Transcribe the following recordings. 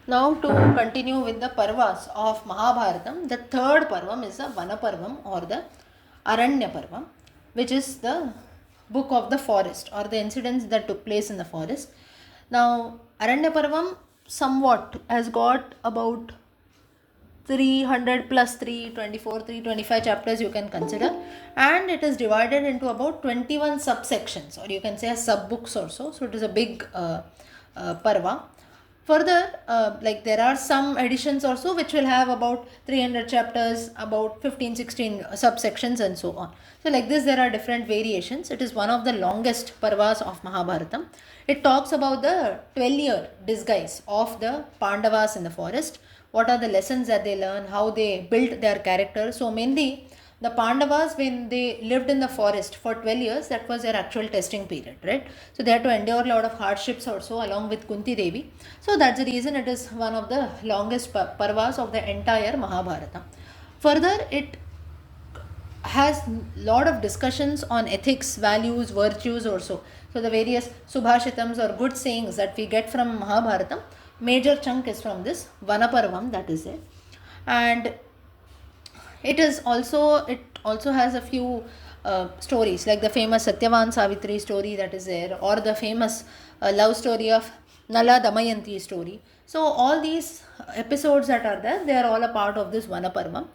Now to continue with the parvas of Mahabharatam, the third parvam is the Vanaparvam or the Aranya Parvam, which is the book of the forest or the incidents that took place in the forest. Now Aranya Parvam somewhat has got about 300 plus 324 325 chapters you can consider, and it is divided into about 21 subsections, or you can say sub books also. So it is a big parva. Further, like there are some editions also which will have about 300 chapters, about 15 16 subsections and so on. So like this there are different variations. It is one of the longest parvas of Mahabharatam. It talks about the 12-year disguise of the Pandavas in the forest, what are the lessons that they learn, how they built their character. So mainly the Pandavas, when they lived in the forest for 12 years, that was their actual testing period, right? So they had to endure a lot of hardships also along with Kunti Devi. So that's the reason it is one of the longest parvas of the entire Mahabharata. Further, it has lot of discussions on ethics, values, virtues also. So the various subhashitams or good sayings that we get from Mahabharatam, major chunk is from this Vanaparvam, that is it. And it also has a few stories like the famous Satyavan Savitri story that is there, or the famous love story of Nala Damayanti story. So all these episodes that are there, they are all a part of this Vanaparvam.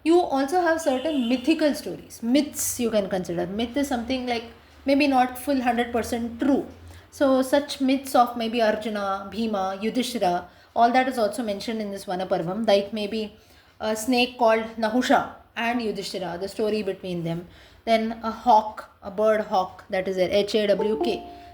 You also have certain mythical stories, myths you can consider. Myth is something like maybe not full 100% true. So such myths of maybe Arjuna, Bhima, Yudhishthira, all that is also mentioned in this Vanaparvam. Like maybe a snake called Nahusha and Yudhishthira, the story between them. Then a hawk, a bird hawk, that is there, Hawk.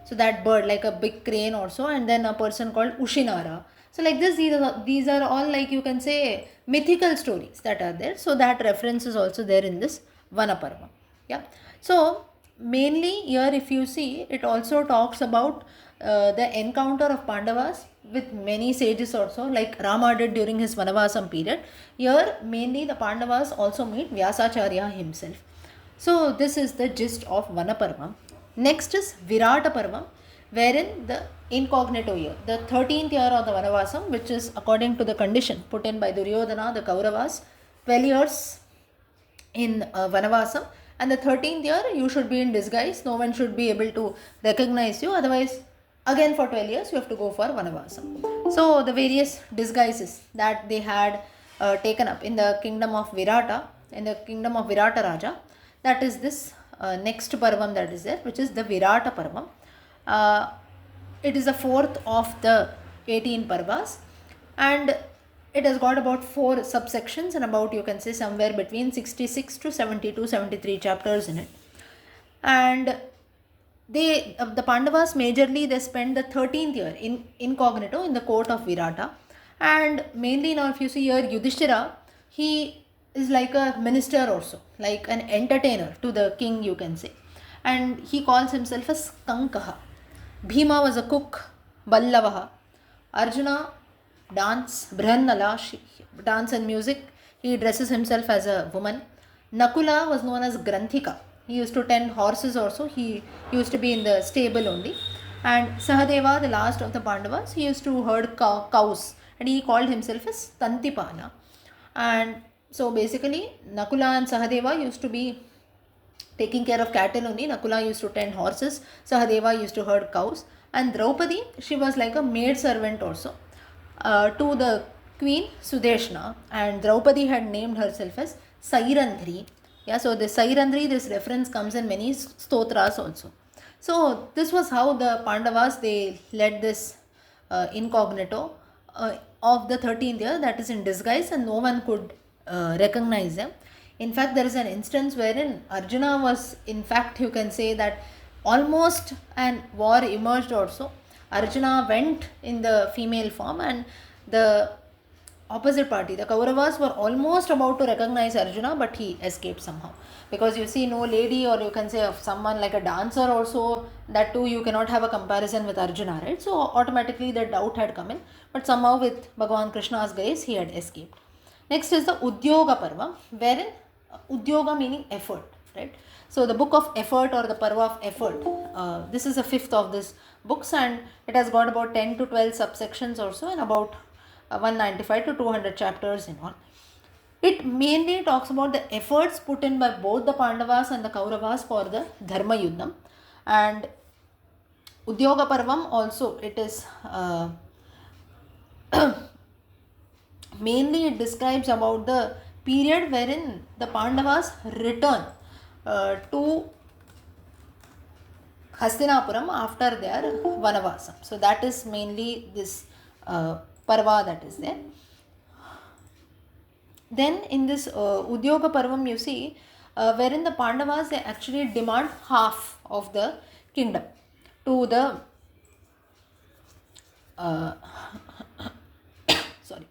So that bird, like a big crane also, and then a person called Ushinara. So like this, these are all, like you can say, mythical stories that are there. So that reference is also there in this Vanaparva. Yeah. So mainly here, if you see, it also talks about the encounter of Pandavas with many sages also, like Rama did during his Vanavasam period. Here mainly the Pandavas also meet Vyasacharya himself. So this is the gist of Vanaparvam. Next is Virata Parvam, wherein the incognito year, the 13th year of the Vanavasam, which is according to the condition put in by Duryodhana, the Kauravas, 12 years in Vanavasam, and the 13th year you should be in disguise. No one should be able to recognize you. Otherwise, again for 12 years you have to go for Vanavasam. So the various disguises that they had taken up in the kingdom of Virata, in the kingdom of Virata Raja, that is this next Parvam that is there, which is the Virata Parvam. It is the fourth of the 18 Parvas, and it has got about 4 subsections and about, you can say, somewhere between 66 to 72 73 chapters in it. And the Pandavas majorly they spend the 13th year in incognito in the court of Virata. And mainly now if you see here, Yudhishthira, he is like a minister also, like an entertainer to the king, you can say. And he calls himself as Kankaha. Bhima was a cook, Ballavaha. Arjuna dance, Brihannala, dance and music. He dresses himself as a woman. Nakula was known as Granthika. He used to tend horses also. He used to be in the stable only. And Sahadeva, the last of the Pandavas, he used to herd cows, and he called himself as Tantipana. And so basically, Nakula and Sahadeva used to be taking care of cattle only. Nakula used to tend horses, Sahadeva used to herd cows, and Draupadi, she was like a maid servant also to the queen Sudeshna, and Draupadi had named herself as Sairandri. Yeah, so the Sairandri, this reference comes in many stotras also. So this was how the Pandavas, they led this incognito of the 13th year, that is in disguise, and no one could recognize them. In fact, there is an instance wherein Arjuna was, in fact, you can say that almost an war emerged also. Arjuna went in the female form, and the opposite party, the Kauravas, were almost about to recognize Arjuna, but he escaped somehow. Because you see, no lady, or you can say of someone like a dancer also, that too you cannot have a comparison with Arjuna, right? So automatically the doubt had come in, but somehow with Bhagavan Krishna's grace, he had escaped. Next is the Udyoga Parva, wherein Udyoga meaning effort, right? So the book of effort, or the Parva of effort, this is the fifth of this books, and it has got about 10 to 12 subsections also, and about 195 to 200 chapters in all. It mainly talks about the efforts put in by both the Pandavas and the Kauravas for the Dharma Yuddham. And Udyoga Parvam also, it is mainly it describes about the period wherein the Pandavas return to Hastinapuram after their Vanavasam. So that is mainly this Parva that is there. Then in this Udyoga Parvam, you see, wherein the Pandavas, they actually demand half of the kingdom to the sorry,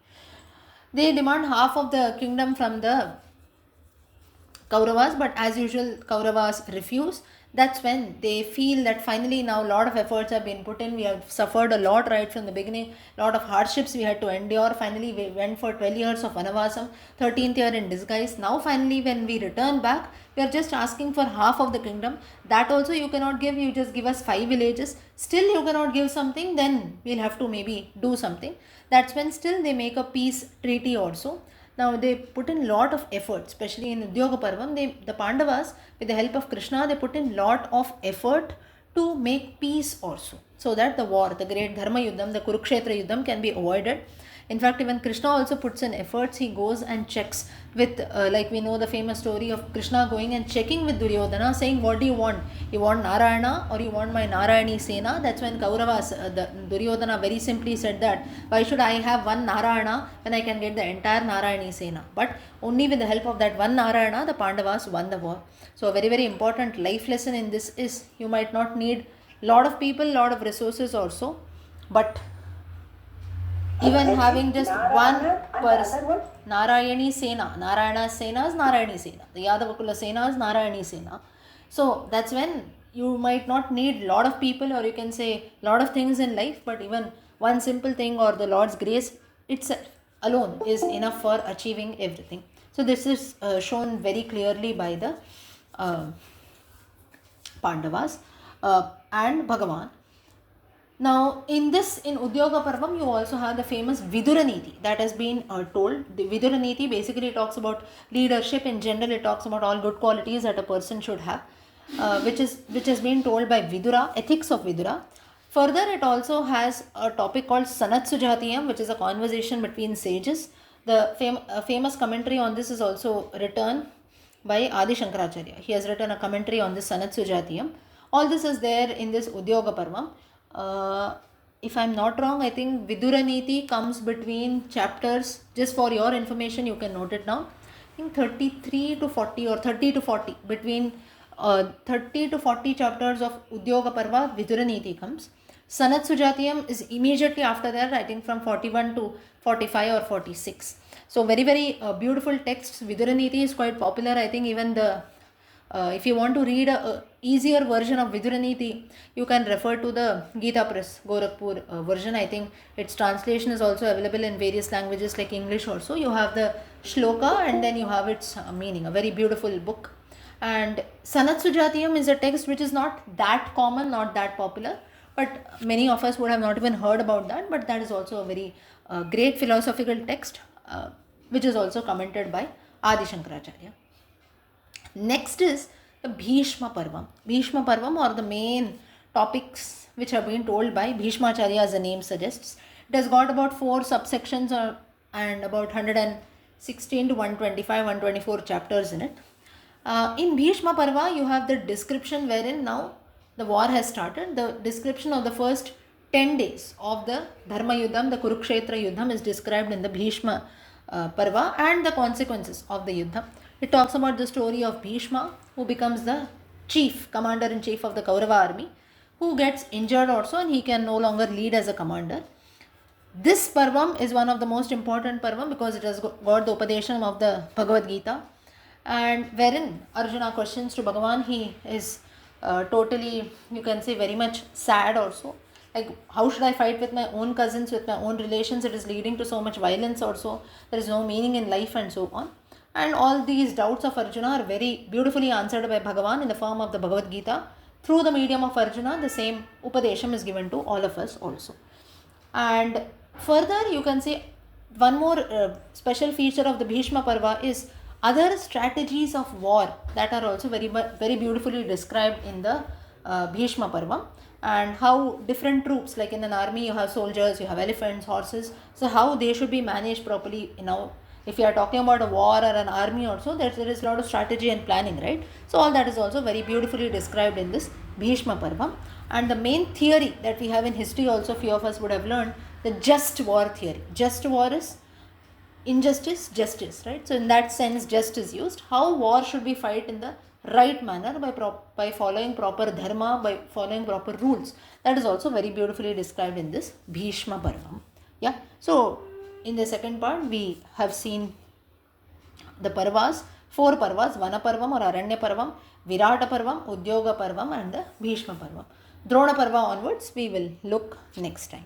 they demand half of the kingdom from the Kauravas, but as usual Kauravas refuse. That's when they feel that finally now a lot of efforts have been put in. We have suffered a lot right from the beginning, a lot of hardships we had to endure. Finally we went for 12 years of Vanavasam, 13th year in disguise. Now finally when we return back, we are just asking for half of the kingdom. That also you cannot give, you just give us 5 villages. Still you cannot give something, then we'll have to maybe do something. That's when still they make a peace treaty also. Now they put in lot of effort, especially in Udyoga Parvam. The Pandavas, with the help of Krishna, they put in lot of effort to make peace also, so that the war, the great Dharma Yuddham, the Kurukshetra Yuddham can be avoided. In fact, even Krishna also puts in efforts. He goes and checks with, like we know the famous story of Krishna going and checking with Duryodhana, saying, what do you want? You want Narayana or you want my Narayani Sena? That's when Kauravas, the Duryodhana very simply said that, why should I have one Narayana when I can get the entire Narayani Sena? But only with the help of that one Narayana, the Pandavas won the war. So a very, very important life lesson in this is, you might not need lot of people, lot of resources also, but even having just one person, Narayani Sena, Narayana Sena is Narayani Sena, the Yadavakula Sena is Narayani Sena. So that's when you might not need lot of people, or you can say lot of things in life, but even one simple thing or the Lord's grace itself alone is enough for achieving everything. So this is shown very clearly by the Pandavas and Bhagavan. Now, in Udyoga Parvam, you also have the famous Vidura Niti that has been told. The Vidura Niti basically talks about leadership. In general, it talks about all good qualities that a person should have, which has been told by Vidura, ethics of Vidura. Further, it also has a topic called Sanatsujatiyam, which is a conversation between sages. The famous commentary on this is also written by Adi Shankaracharya. He has written a commentary on this Sanatsujatiyam. All this is there in this Udyoga Parvam. If I'm not wrong, I think Vidura Niti comes between chapters, just for your information, you can note it down. I think 33 to 40 or 30 to 40, between 30 to 40 chapters of Udyoga Parva, Vidura Niti comes. Sanat Sujatiyam is immediately after that, I think from 41 to 45 or 46. So very, very beautiful texts. Vidura Niti is quite popular. I think even the if you want to read a easier version of Vidura Niti, you can refer to the Gita Press Gorakhpur version. I think its translation is also available in various languages like English also. You have the shloka and then you have its meaning. A very beautiful book. And Sanat Sujatiyam is a text which is not that common, not that popular, but many of us would have not even heard about that. But that is also a very great philosophical text which is also commented by Adi Shankaracharya. Next is the Bhishma Parvam. Bhishma Parvam are the main topics which have been told by Bhishmacharya, as the name suggests. It has got about 4 subsections and about 116 to 125, 124 chapters in it. In Bhishma Parva, you have the description wherein now the war has started. The description of the first 10 days of the Dharma Yuddham, the Kurukshetra Yuddham, is described in the Bhishma Parva and the consequences of the Yuddham. It talks about the story of Bhishma, who becomes the commander-in-chief of the Kaurava army, who gets injured also and he can no longer lead as a commander. This Parvam is one of the most important Parvam because it has got the Upadesham of the Bhagavad Gita, and wherein Arjuna questions to Bhagavan. He is totally, you can say, very much sad also. Like, how should I fight with my own cousins, with my own relations? It is leading to so much violence also. There is no meaning in life and so on. And all these doubts of Arjuna are very beautifully answered by Bhagavan in the form of the Bhagavad Gita. Through the medium of Arjuna, the same Upadesham is given to all of us also. And further, you can say one more special feature of the Bhishma Parva is other strategies of war that are also very beautifully described in the Bhishma Parva, and how different troops, like in an army you have soldiers, you have elephants, horses, so how they should be managed properly. If you are talking about a war or an army also, there is a lot of strategy and planning, right? So all that is also very beautifully described in this Bhishma Parva. And the main theory that we have in history also, few of us would have learned, the just war theory. Just war is injustice, justice, right? So in that sense, just is used. How war should be fight in the right manner by following proper dharma, by following proper rules. That is also very beautifully described in this Bhishma Parvam. Yeah. So in the second part, we have seen the Parvas, 4 Parvas: Vana Parvam or Aranya Parvam, Virata Parvam, Udyoga Parvam, and the Bhishma Parvam. Drona Parva onwards we will look next time.